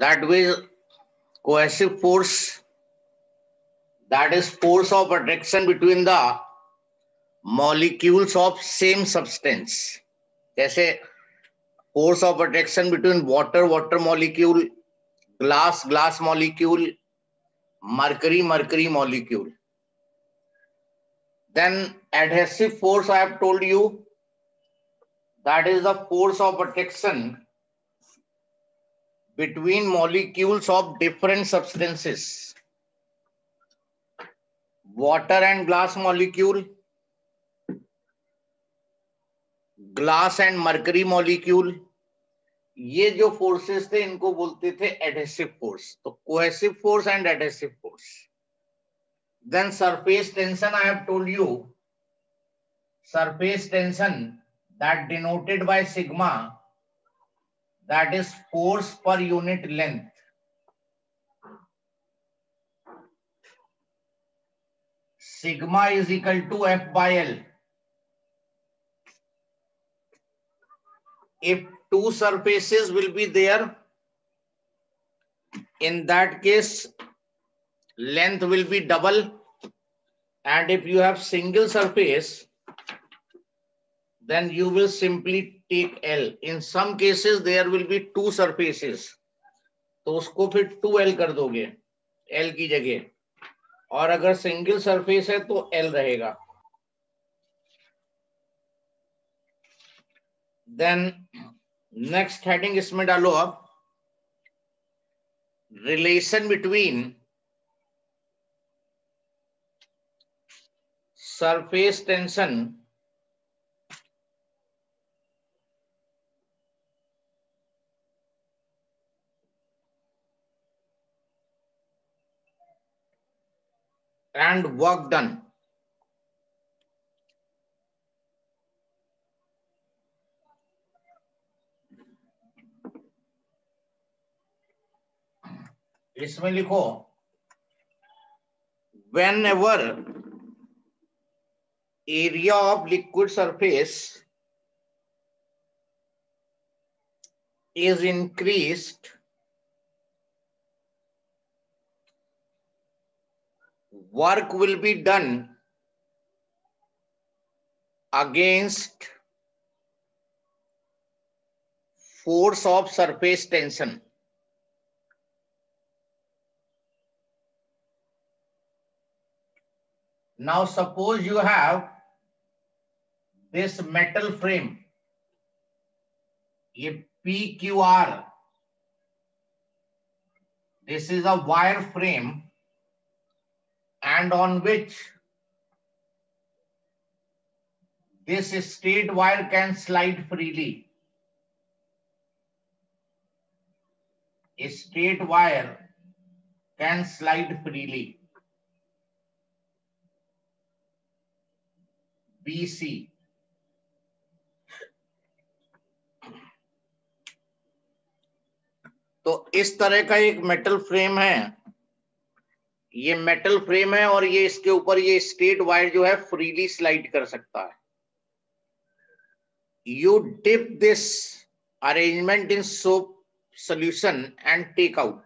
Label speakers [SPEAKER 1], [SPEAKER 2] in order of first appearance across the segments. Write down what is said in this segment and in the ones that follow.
[SPEAKER 1] that way cohesive force, that is force of attraction between the molecules of same substance. जैसे force of attraction between water molecule, glass molecule, mercury molecule. Then adhesive force, I have told you, that is the force of attraction between molecules of different substances. Water and glass molecule, glass and mercury molecule, ये जो forces थे इनको बोलते थे adhesive force. तो cohesive force and adhesive force. Then surface tension, I have told you, surface tension that denoted by sigma, that is force per unit length. Sigma is equal to F by L. If two surfaces will be there, in that case length will be double, and if you have single surface then you will simply take L. In some cases there will be two surfaces, तो उसको फिर 2L कर दोगे L की जगह, और अगर single surface है तो L रहेगा. देन नेक्स्ट हेडिंग इसमें डालो आप, relation between surface tension and work done. इसमें लिखो, whenever area of liquid surface is increased, work will be done against force of surface tension. Now suppose you have this metal frame, ये PQR, this is a wire frame, and on which this straight wire can slide freely. A straight wire can slide freely. BC. तो इस तरह का एक metal frame है, ये metal frame है और ये इसके ऊपर ये स्ट्रेट वायर जो है फ्रीली स्लाइड कर सकता है. You dip this arrangement in soap solution and take out.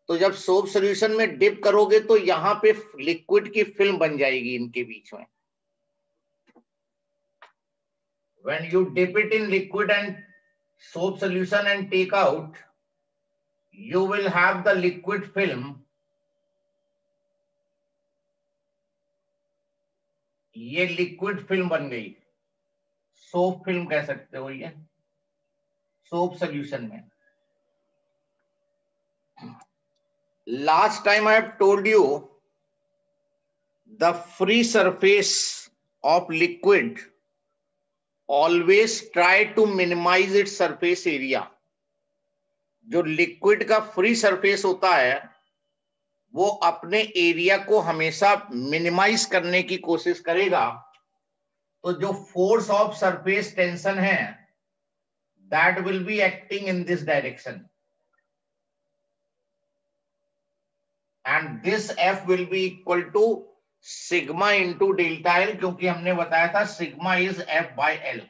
[SPEAKER 1] तो जब सोप सॉल्यूशन में डिप करोगे तो यहां पे लिक्विड की फिल्म बन जाएगी इनके बीच में. When you dip it in liquid and soap solution and take out, you will have the liquid film. ये लिक्विड फिल्म बन गई, सोप फिल्म कह सकते हो ये, सोप सॉल्यूशन में. Last time I have told you the free surface of liquid always try to minimize its surface area. जो liquid का फ्री सरफेस होता है वो अपने एरिया को हमेशा मिनिमाइज करने की कोशिश करेगा. तो जो फोर्स ऑफ सरफेस टेंशन है that will be acting in this direction, and this F will be equal to sigma into delta L, क्योंकि हमने बताया था sigma is F by L.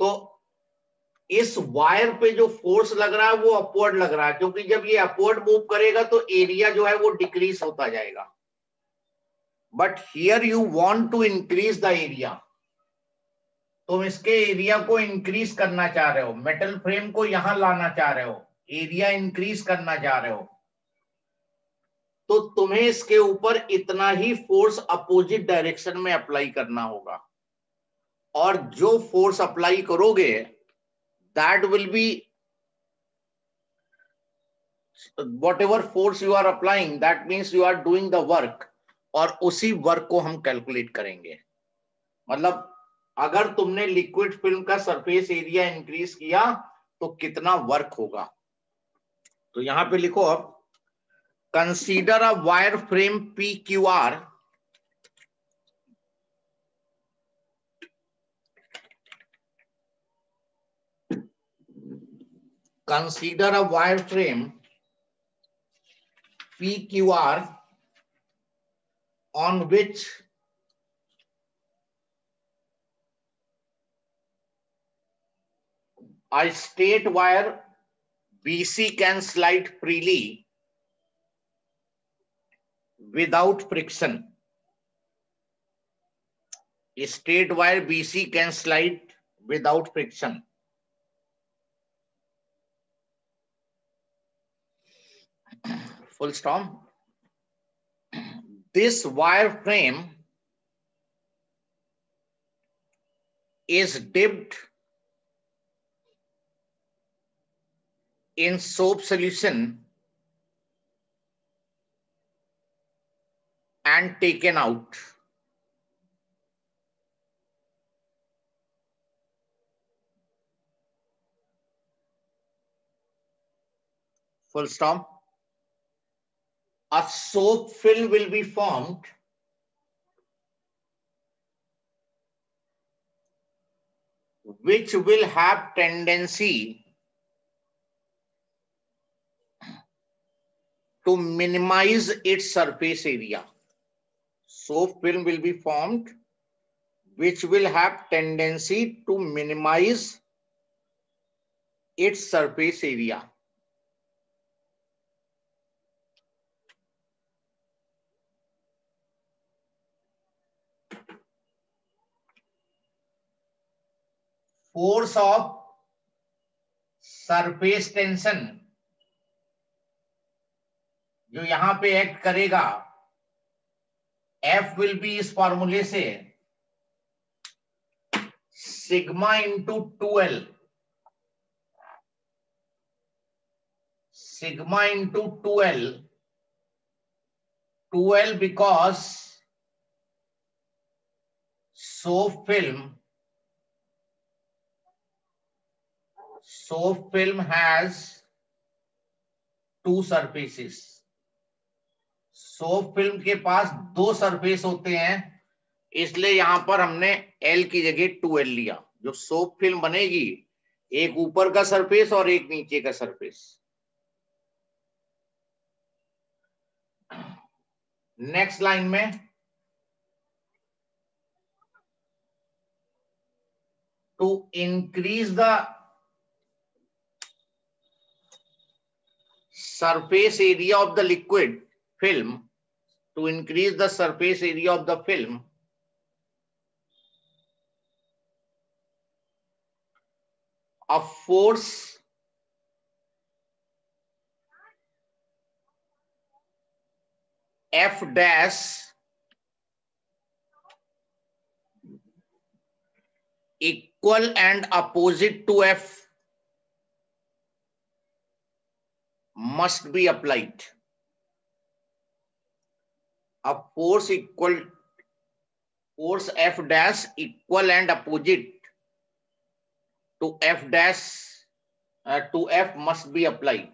[SPEAKER 1] तो इस वायर पे जो फोर्स लग रहा है वो अपवर्ड लग रहा है, क्योंकि जब ये अपवर्ड मूव करेगा तो एरिया जो है वो डिक्रीज होता जाएगा। But here you want to increase the area, तुम इसके एरिया को इंक्रीज करना चाह रहे हो, मेटल फ्रेम को यहां लाना चाह रहे हो, एरिया इंक्रीज करना चाह रहे हो, तो तुम्हें इसके ऊपर इतना ही फोर्स अपोजिट डायरेक्शन में अप्लाई करना होगा। और जो फोर्स अप्लाई करोगे that will B whatever force you are applying, that means you are doing the work, और उसी वर्क को हम कैलकुलेट करेंगे। मतलब अगर तुमने लिक्विड फिल्म का सरफेस एरिया इंक्रीज किया तो कितना वर्क होगा। तो यहां पे लिखो अब, consider a wire frame PQR consider a wire frame PQR on which a straight wire BC can slide freely without friction. A straight wire BC can slide without friction. Full stop. This wire frame is dipped in soap solution and taken out. Full stop. A soap film will be formed which will have tendency to minimize its surface area. Soap film will be formed which will have tendency to minimize its surface area. Force of surface tension जो यहां पे act करेगा, F will B इस फॉर्मूले से sigma into 2L, sigma into 2L, 2L because soap film has two surfaces. Soap film के पास दो surface होते हैं, इसलिए यहां पर हमने L की जगह 2L लिया। जो सोप फिल्म बनेगी, एक ऊपर का सरफेस और एक नीचे का सरफेस। नेक्स्ट लाइन में, to increase the surface area of the liquid film, to increase the surface area of the film, a force F dash equal and opposite to F must be applied. A force F dash equal and opposite to F dash to F must be applied.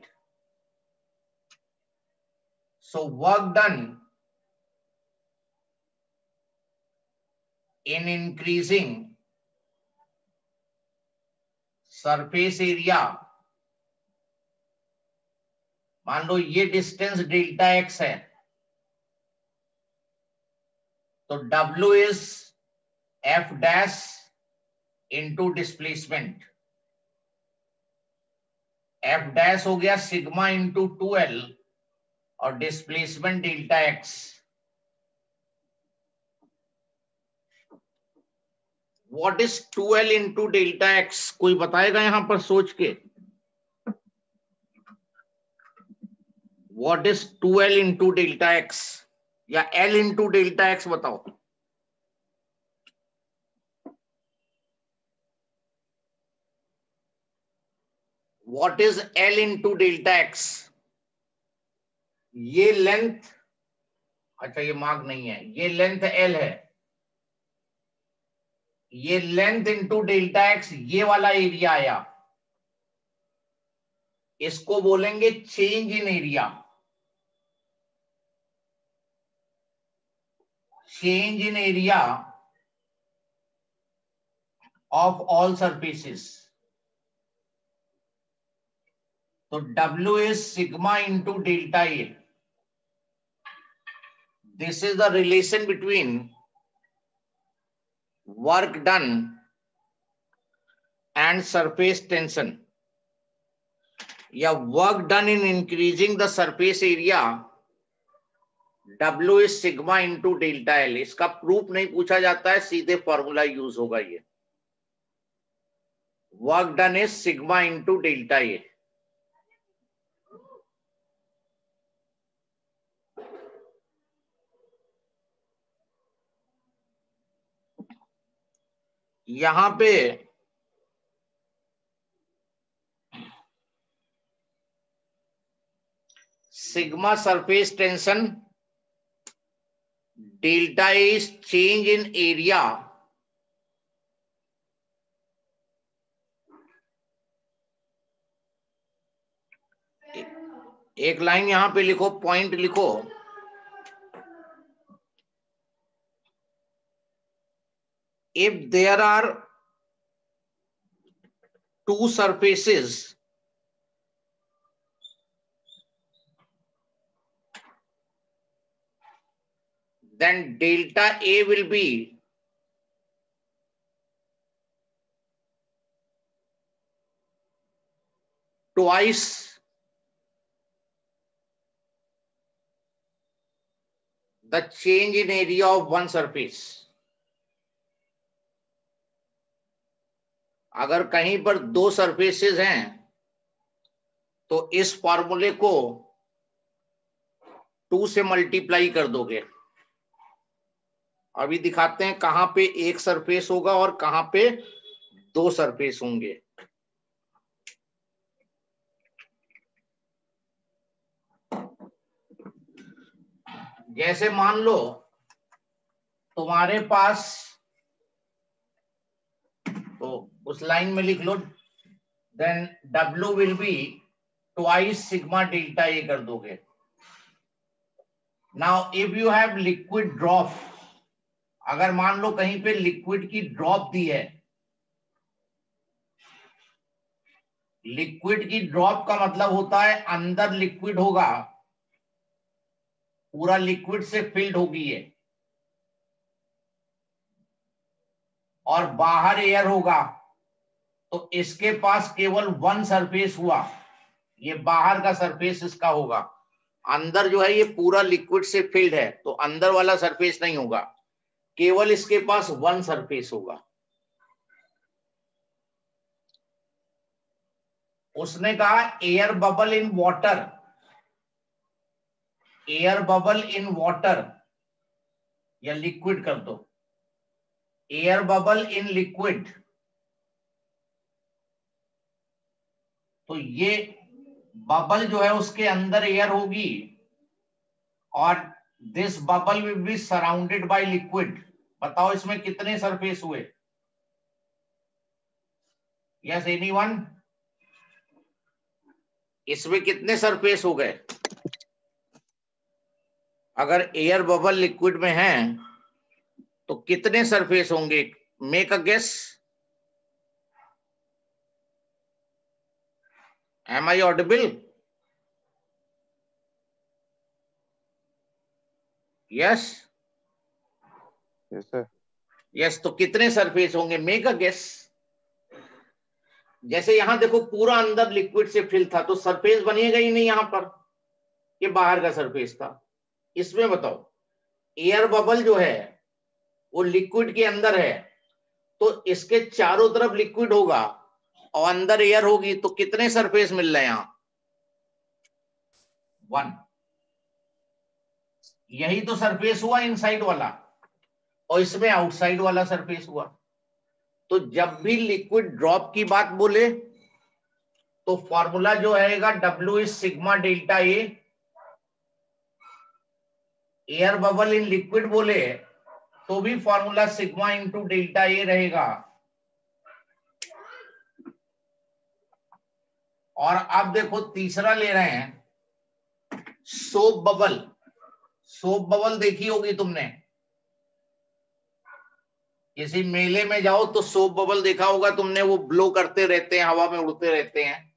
[SPEAKER 1] So work done in increasing surface area, मान लो ये distance delta x है, तो W is F dash into displacement, F dash हो गया sigma into 2L और displacement delta x. What is 2L into delta x? कोई बताएगा यहां पर सोच के? What is 2L into delta x या L इंटू डेल्टा एक्स बताओ। What is L into delta x? ये लेंथ, अच्छा ये मार्क नहीं है, ये लेंथ L है, ये लेंथ इंटू डेल्टा एक्स ये वाला एरिया आया, इसको बोलेंगे change in area. Change in area of all surfaces. तो W is sigma into delta A. This is the relation between work done and surface tension, या work done in increasing the surface area W is sigma into delta L. इसका proof नहीं पूछा जाता है, सीधे formula use होगा ये। Work done is sigma into delta A. यहां पे sigma surface tension, delta is change in area एक लाइन यहां पे लिखो, पॉइंट लिखो, if there are two surfaces then delta A will be twice the change in area of one surface। अगर कहीं पर दो सरफेसेस हैं तो इस फॉर्मूले को 2 से मल्टीप्लाई कर दोगे। अभी दिखाते हैं कहां पे एक सरफेस होगा और कहां पे दो सरफेस होंगे। जैसे मान लो तुम्हारे पास, तो उस लाइन में लिख लो, then W will be twice sigma delta A कर दोगे। Now if you have liquid drop, अगर मान लो कहीं पे लिक्विड की ड्रॉप दी है, लिक्विड की ड्रॉप का मतलब होता है अंदर लिक्विड होगा, पूरा लिक्विड से फिल्ड होगी ये, और बाहर एयर होगा, तो इसके पास केवल वन सरफेस हुआ, ये बाहर का सरफेस इसका होगा। अंदर जो है ये पूरा लिक्विड से फिल्ड है, तो अंदर वाला सरफेस नहीं होगा, केवल इसके पास वन सरफेस होगा। उसने कहा air bubble in water, air bubble in water, या लिक्विड कर दो, एयर बबल इन लिक्विड। तो ये बबल जो है उसके अंदर एयर होगी और this bubble will be surrounded by liquid. बताओ इसमें कितने सरफेस हुए? Yes anyone? इसमें कितने सरफेस हो गए? अगर एयर बबल लिक्विड में है तो कितने सरफेस होंगे? Make a guess. Am I audible? Yes
[SPEAKER 2] yes sir.
[SPEAKER 1] Yes, तो कितने सरफेस होंगे? Make a guess. जैसे यहां देखो पूरा अंदर लिक्विड से फिल था, तो सरफेस बनेगा ही नहीं यहां पर, ये बाहर का सरफेस था। इसमें बताओ, एयर बबल जो है वो लिक्विड के अंदर है, तो इसके चारों तरफ लिक्विड होगा और अंदर एयर होगी, तो कितने सरफेस मिल रहे हैं यहां? 1। यही तो सरफेस हुआ इनसाइड वाला, और इसमें आउटसाइड वाला सरफेस हुआ। तो जब भी लिक्विड ड्रॉप की बात बोले तो फॉर्मूला जो आएगा W is sigma delta A. Air bubble in liquid बोले तो भी फॉर्मूला सिग्मा इंटू डेल्टा ए रहेगा। और अब देखो तीसरा ले रहे हैं सोप बबल। सोप बबल देखी होगी तुमने, किसी मेले में जाओ तो सोप बबल देखा होगा तुमने, वो ब्लो करते रहते हैं, हवा में उड़ते रहते हैं।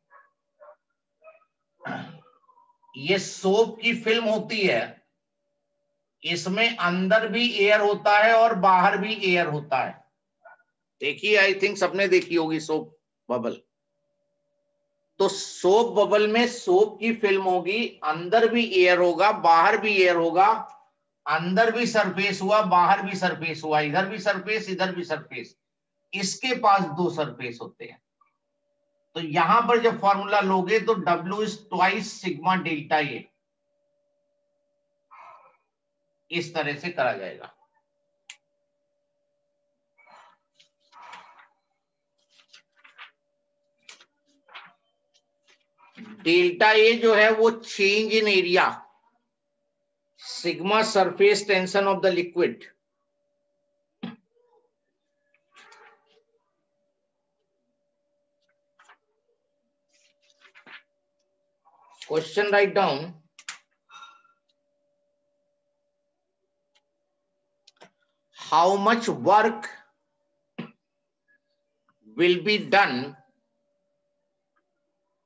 [SPEAKER 1] ये सोप की फिल्म होती है, इसमें अंदर भी एयर होता है और बाहर भी एयर होता है। देखिए, आई थिंक सबने देखी होगी सोप बबल। तो सोप बबल में सोप की फिल्म होगी, अंदर भी एयर होगा बाहर भी एयर होगा, अंदर भी सरफेस हुआ बाहर भी सरफेस हुआ, इधर भी सरफेस इधर भी सरफेस, इसके पास 2 सरफेस होते हैं। तो यहां पर जब फॉर्मूला लोगे तो W is twice sigma delta A, इस तरह से करा जाएगा। डेल्टा ए जो है वो change in area, sigma surface tension of the liquid. Question write down, how much work will be done,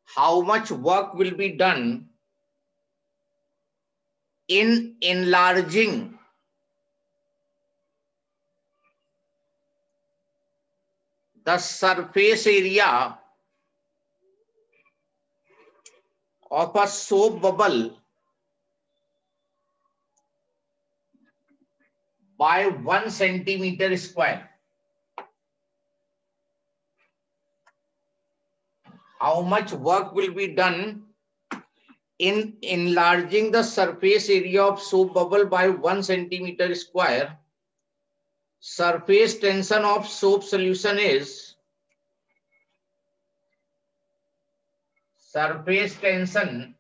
[SPEAKER 1] how much work will be done in enlarging the surface area of a soap bubble by 1 centimeter square. How much work will be done in enlarging the surface area of soap bubble by 1 centimeter square? Surface tension of soap solution is, surface tension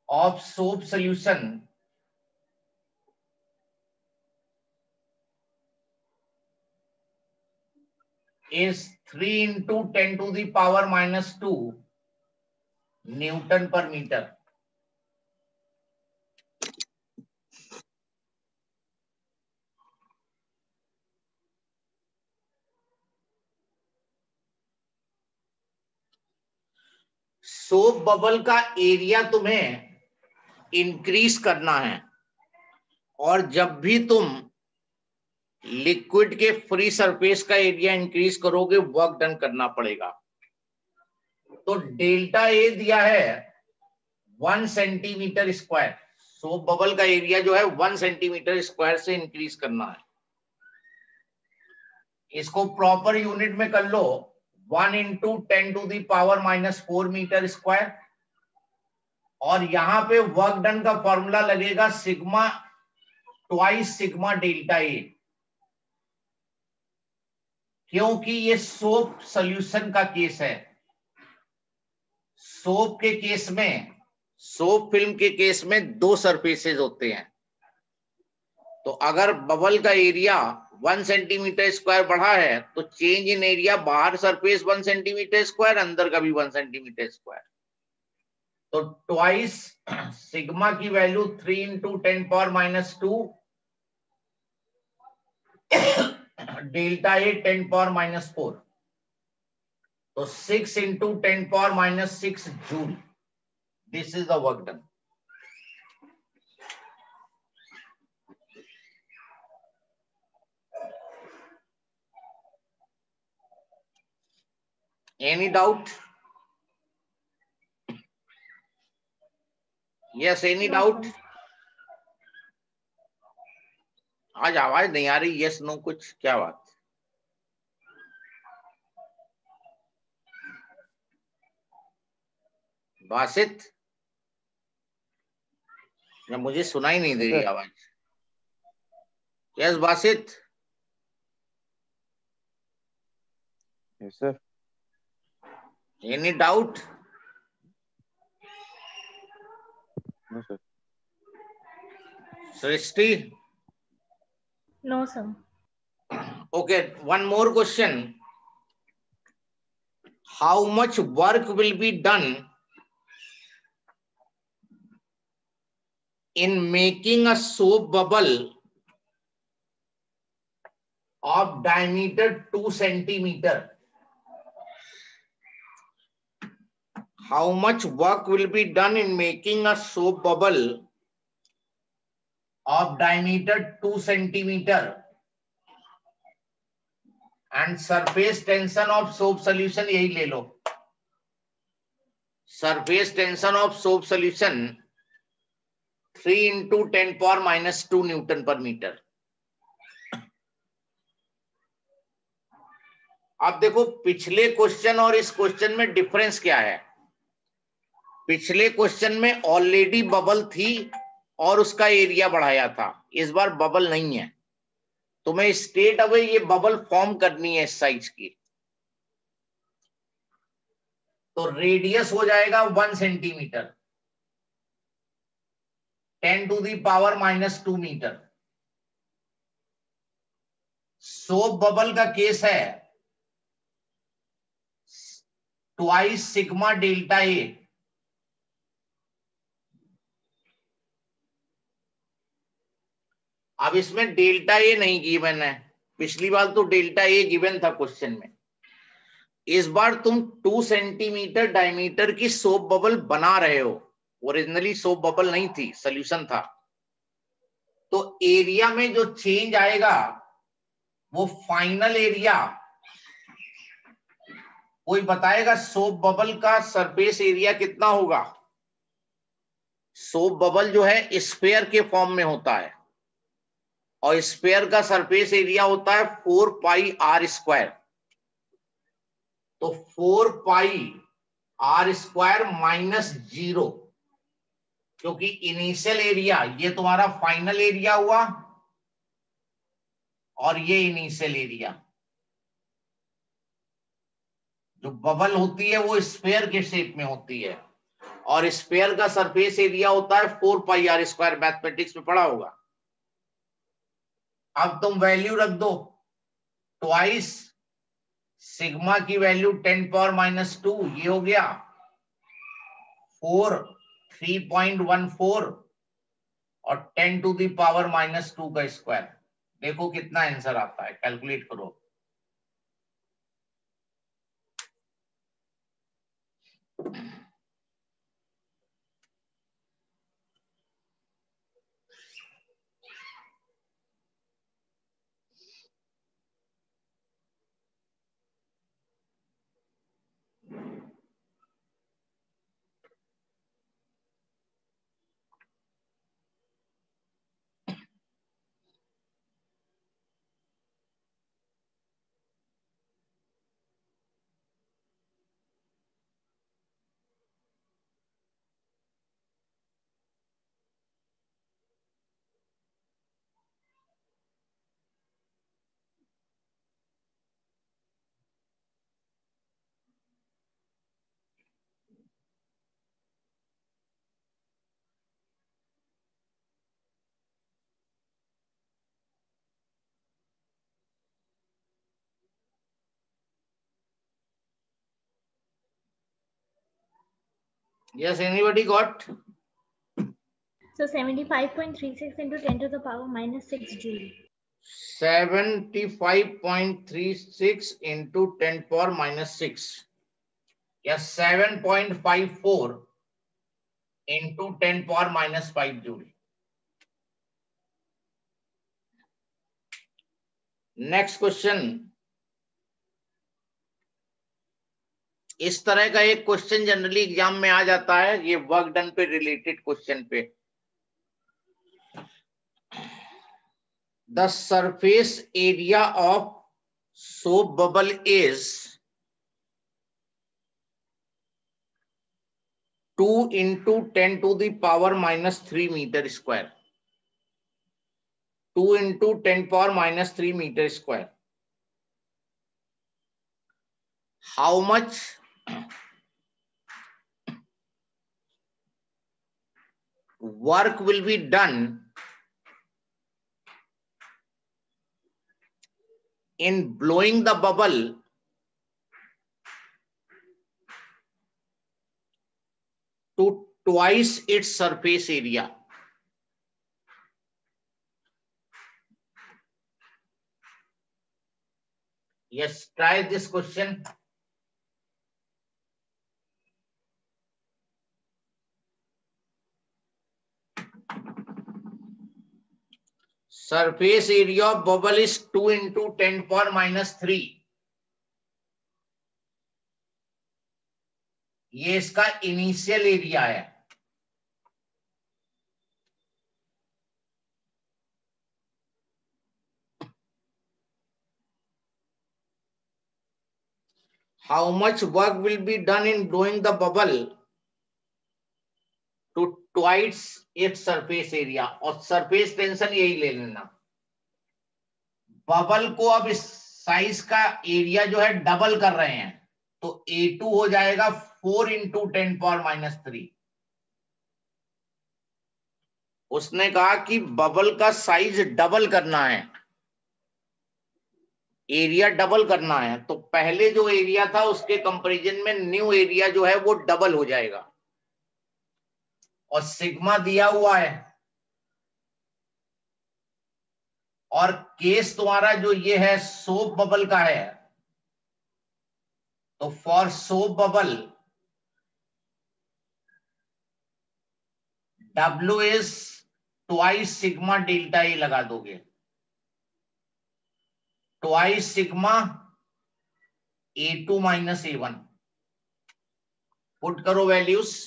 [SPEAKER 1] of soap solution is 3 into 10 to the power minus 2 Newton per meter. Soap bubble का area तुम्हें increase करना है, और जब भी तुम liquid के free surface का एरिया इंक्रीज करोगे वर्क डन करना पड़ेगा। तो डेल्टा ए दिया है 1 सेंटीमीटर स्क्वायर, सोप बबल का एरिया जो है 1 सेंटीमीटर स्क्वायर से इंक्रीज करना है। इसको प्रॉपर यूनिट में कर लो, 1 into 10 to the power minus 4 metre square, और यहां पे वर्क डन का फॉर्मूला लगेगा sigma twice sigma delta A, क्योंकि ये सोप सॉल्यूशन का केस है। सोप के केस में, सोप फिल्म के केस में 2 सरफेसेस होते हैं। तो अगर बबल का एरिया 1 सेंटीमीटर स्क्वायर बढ़ा है तो चेंज इन एरिया, बाहर सरफेस 1 सेंटीमीटर स्क्वायर, अंदर का भी 1 सेंटीमीटर स्क्वायर। तो ट्वाइस सिग्मा की value 3 into 10 power minus 2 delta A 10 power minus 4, तो 6 into 10 power minus 6 joule. This is the work done. Any doubt? Yes, any doubt? आज आवाज नहीं आ रही. यस नो कुछ, क्या बात? बासित, या मुझे सुनाई नहीं दे रही आवाज. Yes Basit.
[SPEAKER 2] Yes sir.
[SPEAKER 1] Any doubt?
[SPEAKER 2] No sir.
[SPEAKER 1] Srishti?
[SPEAKER 3] No, sir.
[SPEAKER 1] Okay, one more question. How much work will be done in making a soap bubble of diameter 2 centimeter? How much work will be done in making a soap bubble of diameter 2 centimeter and surface tension of soap solution? यही ले लो. Surface tension of soap solution 3 into 10 power minus 2 Newton per meter. अब देखो पिछले question और इस question में difference क्या है. पिछले क्वेश्चन में ऑलरेडी बबल थी और उसका एरिया बढ़ाया था. इस बार बबल नहीं है, तुम्हें स्ट्रेट अवे ये बबल फॉर्म करनी है इस साइज की. तो रेडियस हो जाएगा 1 centimetre, 10 to the power minus 2 metre. Soap bubble का केस है ट्वाइस सिग्मा डेल्टा ए. अब इसमें डेल्टा ए नहीं गिवन है. पिछली बार तो डेल्टा ए गिवन था क्वेश्चन में. इस बार तुम 2 सेंटीमीटर डायमीटर की सोप बबल बना रहे हो. ओरिजिनली सोप बबल नहीं थी, सॉल्यूशन था. तो एरिया में जो चेंज आएगा वो फाइनल एरिया, कोई बताएगा सोप बबल का सरफेस एरिया कितना होगा? सोप बबल जो है स्फीयर के फॉर्म में होता है और स्फीयर का सरफेस एरिया होता है 4 पाई आर स्क्वायर. तो 4 पाई आर स्क्वायर माइनस 0, क्योंकि इनिशियल एरिया ये तुम्हारा फाइनल एरिया हुआ और ये इनिशियल एरिया. जो बबल होती है वो स्फीयर के शेप में होती है और स्फीयर का सरफेस एरिया होता है 4 पाई आर स्क्वायर. मैथमेटिक्स में पढ़ा होगा. अब तुम वैल्यू रख दो. ट्वाइस सिग्मा की वैल्यू 10 पावर माइनस 2, ये हो गया 4, 3.14 और 10 टू दी पावर माइनस 2 का स्क्वायर. देखो कितना आंसर आता है, कैलकुलेट करो. Yes, anybody got?
[SPEAKER 3] So 75.36 into 10 to the power minus 6 joule.
[SPEAKER 1] 75.36 into 10 power minus 6. Yes, 7.54 into 10 power minus 5 joule. Next question. इस तरह का एक क्वेश्चन जनरली एग्जाम में आ जाता है, ये वर्क डन पे रिलेटेड क्वेश्चन पे। The surface area of soap bubble is 2 into 10 to the power minus 3 meter square. 2 into 10 power minus 3 meter square. How much work will be done in blowing the bubble to twice its surface area? Yes, try this question. Surface area of bubble is 2 into 10 power minus 3. ये इसका initial area है। How much work will be done in blowing the bubble to twice its surface area? और surface tension यही ले लेना। Bubble को अब इस साइज का एरिया जो है डबल कर रहे हैं, तो A2 हो जाएगा 4 into 10 power minus 3। उसने कहा कि बबल का साइज डबल करना है, एरिया डबल करना है, तो पहले जो एरिया था उसके कंपैरिजन में न्यू एरिया जो है वो डबल हो जाएगा। और सिग्मा दिया हुआ है, और केस तुम्हारा जो ये है सोप बबल का है, तो for soap bubble W is twice sigma delta A लगा दोगे, twice sigma A2 minus A1। Put करो values.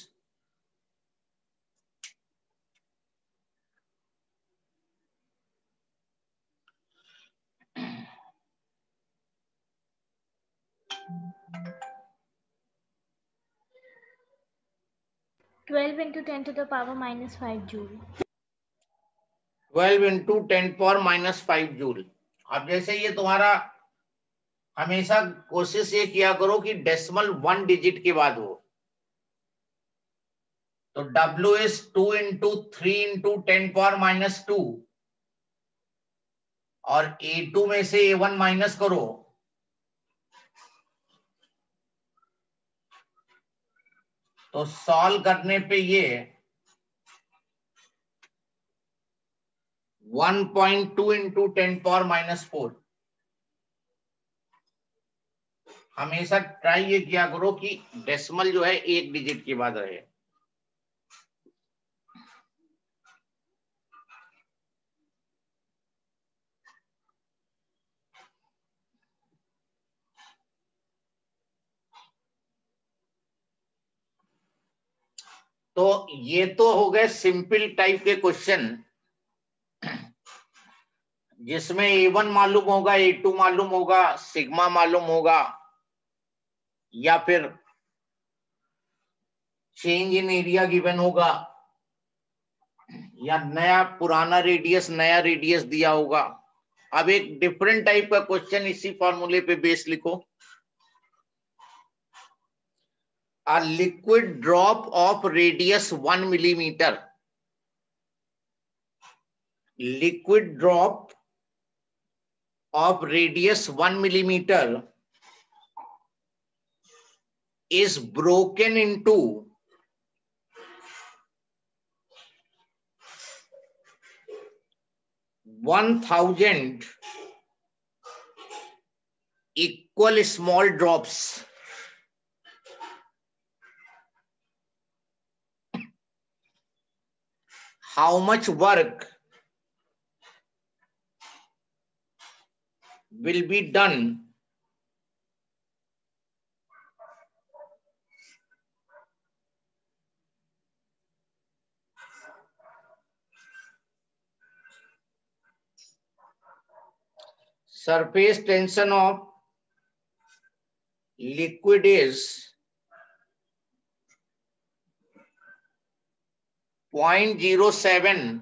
[SPEAKER 3] Twelve into 10 to the power minus 5 joule.
[SPEAKER 1] 12 into 10 power minus 5 joule. अब जैसे ये तुम्हारा हमेशा कोशिश ये किया करो कि डेसिमल 1 डिजिट के बाद हो, तो W is 2 into 3 into 10 power minus 2, और A2 में से A1 माइनस करो, तो सॉल्व करने पे ये 1.2 into 10 power minus 4। हमेशा ट्राई ये किया करो कि डेसिमल जो है 1 डिजिट के बाद रहे। तो ये तो हो गए सिंपल टाइप के क्वेश्चन, जिसमें A1 मालूम होगा, A2 मालूम होगा, सिग्मा मालूम होगा, या फिर चेंज इन एरिया गिवन होगा, या नया पुराना रेडियस नया रेडियस दिया होगा। अब एक डिफरेंट टाइप का क्वेश्चन इसी फॉर्मूले पे बेस लिखो। A liquid drop of radius 1 millimeter. Liquid drop of radius 1 millimeter is broken into 1,000 equal small drops. How much work will be done surface tension of liquid is 0.07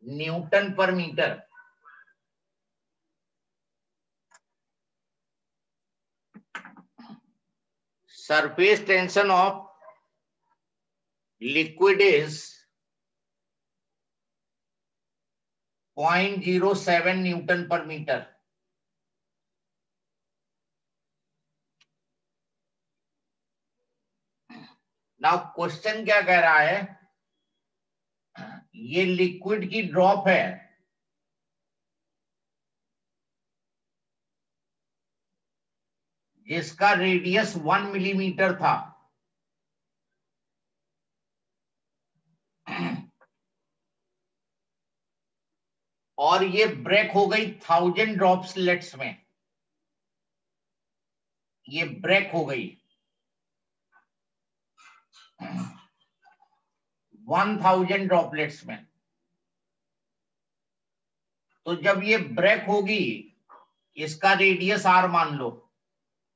[SPEAKER 1] Newton per meter. Surface tension of liquid is 0.07 Newton per meter. Now question क्या कह रहा है, ये liquid की drop है, जिसका radius 1 millimetre था, और ये ब्रेक हो गई 1000 ड्रॉप्सलेट्स में, ये ब्रेक हो गई 1000 ड्रॉपलेट्स में। तो जब ये ब्रेक होगी, इसका रेडियस आर मान लो,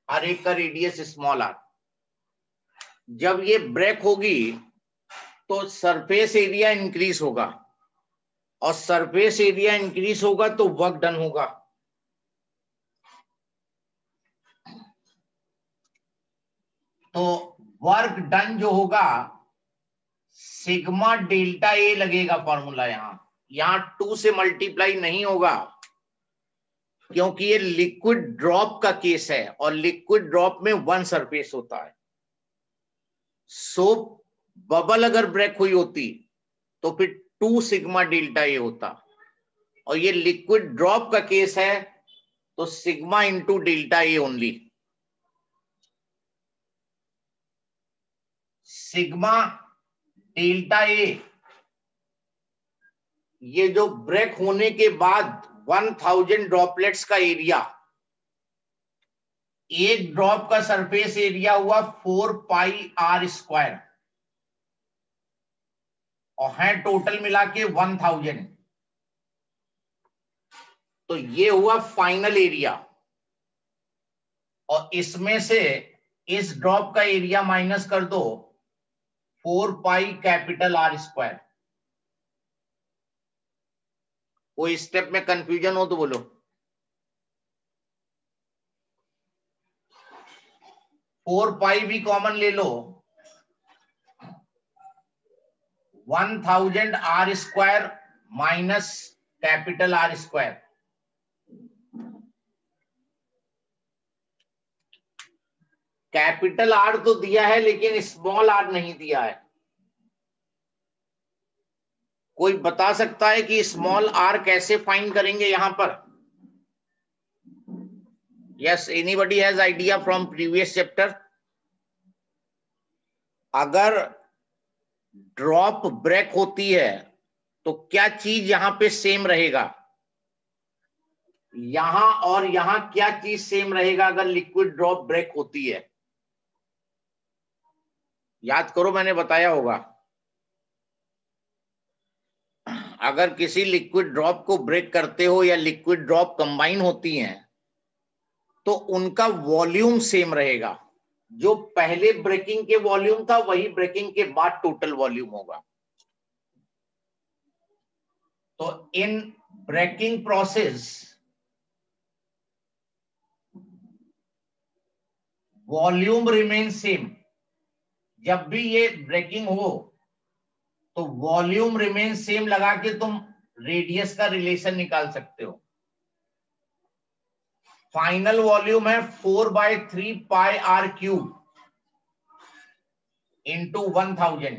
[SPEAKER 1] हर एक का रेडियस स्मॉल आर। जब ये ब्रेक होगी तो सरफेस एरिया इंक्रीज होगा, और सरफेस एरिया इंक्रीज होगा तो वर्क डन होगा। तो वर्क डन जो होगा सिग्मा डेल्टा ए लगेगा फॉर्मूला। यहां 2 से मल्टीप्लाई नहीं होगा, क्योंकि ये लिक्विड ड्रॉप का केस है, और लिक्विड ड्रॉप में 1 सरफेस होता है। सो बबल अगर ब्रेक हुई होती तो फिर 2 सिग्मा डेल्टा ए होता, और ये लिक्विड ड्रॉप का केस है तो sigma into delta A only. Sigma delta ए, ये जो ब्रेक होने के बाद 1000 ड्रॉपलेट्स का एरिया, एक ड्रॉप का सरफेस एरिया हुआ 4 पाई आर स्क्वायर, और है टोटल मिला के 1000। तो ये हुआ फाइनल एरिया, और इसमें से इस ड्रॉप का एरिया माइनस कर दो 4 पाई कैपिटल आर स्क्वायर। कोई स्टेप में कंफ्यूजन हो तो बोलो। 4 पाई भी कॉमन ले लो, 1000 R square minus capital R square. Capital R तो दिया है लेकिन स्मॉल आर नहीं दिया है। कोई बता सकता है कि स्मॉल आर कैसे फाइंड करेंगे यहां पर? Yes, anybody has idea from previous chapter? अगर ड्रॉप ब्रेक होती है तो क्या चीज यहां पे सेम रहेगा? यहां और यहां क्या चीज सेम रहेगा अगर लिक्विड ड्रॉप ब्रेक होती है? याद करो, मैंने बताया होगा। अगर किसी लिक्विड ड्रॉप को ब्रेक करते हो या लिक्विड ड्रॉप कंबाइन होती हैं तो उनका वॉल्यूम सेम रहेगा। जो पहले ब्रेकिंग के वॉल्यूम था वही ब्रेकिंग के बाद टोटल वॉल्यूम होगा। तो in breaking process volume remain same. जब भी ये ब्रेकिंग हो तो वॉल्यूम रिमेन सेम लगा के तुम रेडियस का रिलेशन निकाल सकते हो। फाइनल वॉल्यूम है 4/3 पाई आर क्यूब इंटू 1000।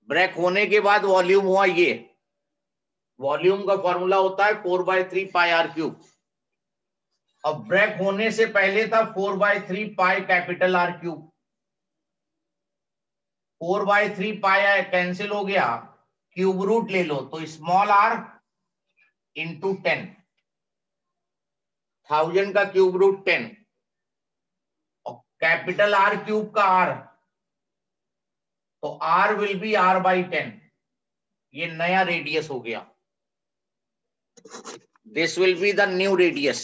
[SPEAKER 1] ब्रेक होने के बाद वॉल्यूम हुआ ये। वॉल्यूम का फॉर्मूला होता है 4/3 पाई आर क्यूब। अब ब्रेक होने से पहले था 4/3 पाई capital are cube. 4/3 pi cancel हो गया, क्यूब रूट ले लो तो स्मॉल आर इंटू 10। 1000 का क्यूब रूट 10, और कैपिटल आर क्यूब का आर, तो आर विल बी r/10। ये नया रेडियस हो गया। This will be the new radius.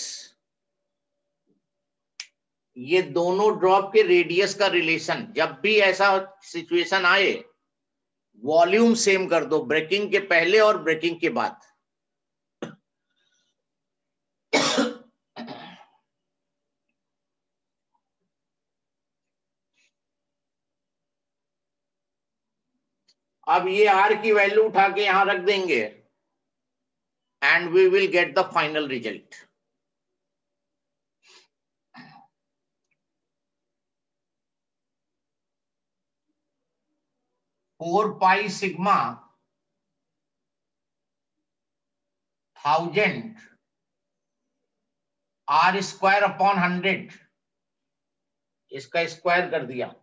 [SPEAKER 1] ये दोनों ड्रॉप के रेडियस का रिलेशन, जब भी ऐसा सिचुएशन आए वॉल्यूम सेम कर दो, ब्रेकिंग के पहले और ब्रेकिंग के बाद। अब ये आर की वैल्यू उठा के यहां रख देंगे and we will get the final result. Four pi sigma 1000 R square upon 100, इसका स्क्वायर कर दिया